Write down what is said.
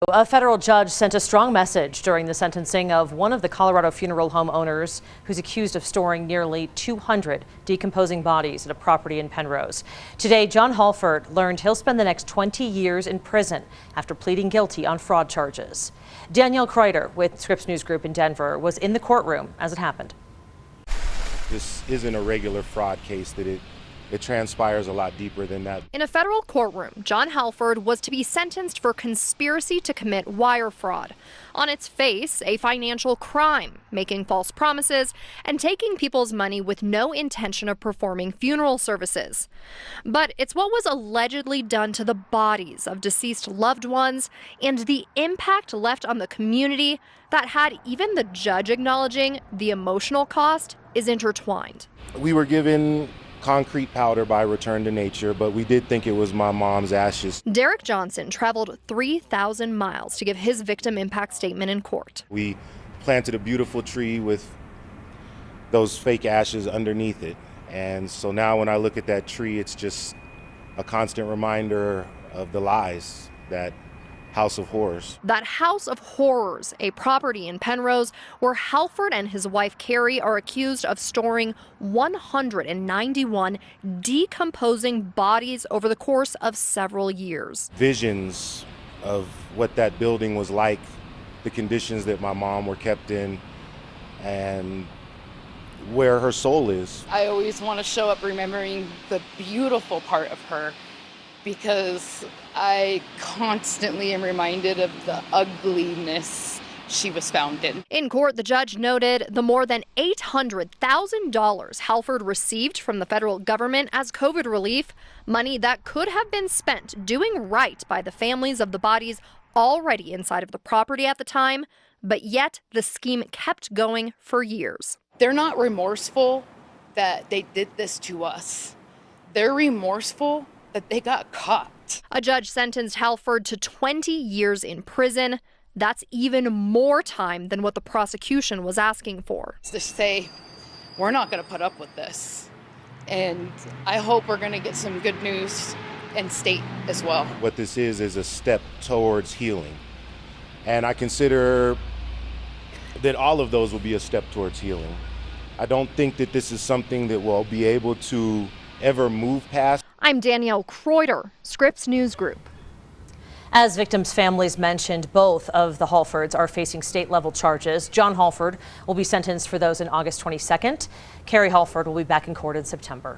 A federal judge sent a strong message during the sentencing of one of the Colorado funeral home owners who's accused of storing nearly 200 decomposing bodies at a property in Penrose. Today, Jon Hallford learned he'll spend the next 20 years in prison after pleading guilty on fraud charges. Danielle Kreuter with Scripps News Group in Denver was in the courtroom as it happened. This isn't a regular fraud case, that it transpires a lot deeper than that. In a federal courtroom, Jon Hallford was to be sentenced for conspiracy to commit wire fraud. On its face, a financial crime, making false promises and taking people's money with no intention of performing funeral services. But it's what was allegedly done to the bodies of deceased loved ones and the impact left on the community that had even the judge acknowledging the emotional cost is intertwined. We were given concrete powder by Return to Nature, but we did think it was my mom's ashes. Derek Johnson traveled 3,000 miles to give his victim impact statement in court. We planted a beautiful tree with those fake ashes underneath it. And so now when I look at that tree, it's just a constant reminder of the lies, that house of horrors. That house of horrors, a property in Penrose where Hallford and his wife Carrie are accused of storing 191 decomposing bodies over the course of several years. Visions of what that building was like, the conditions that my mom were kept in, and where her soul is. I always want to show up remembering the beautiful part of her, because I constantly am reminded of the ugliness she was found in. In court, the judge noted the more than $800,000 Hallford received from the federal government as COVID relief, money that could have been spent doing right by the families of the bodies already inside of the property at the time, but yet the scheme kept going for years. They're not remorseful that they did this to us. They're remorseful that they got caught. A judge sentenced Hallford to 20 years in prison. That's even more time than what the prosecution was asking for. To say, we're not going to put up with this. And I hope we're going to get some good news in state as well. What this is a step towards healing. And I consider that all of those will be a step towards healing. I don't think that this is something that we'll be able to ever move past. I'm Danielle Kreuter, Scripps News Group. As victims' families mentioned, both of the Hallfords are facing state-level charges. Jon Hallford will be sentenced for those in August 22nd. Carrie Hallford will be back in court in September.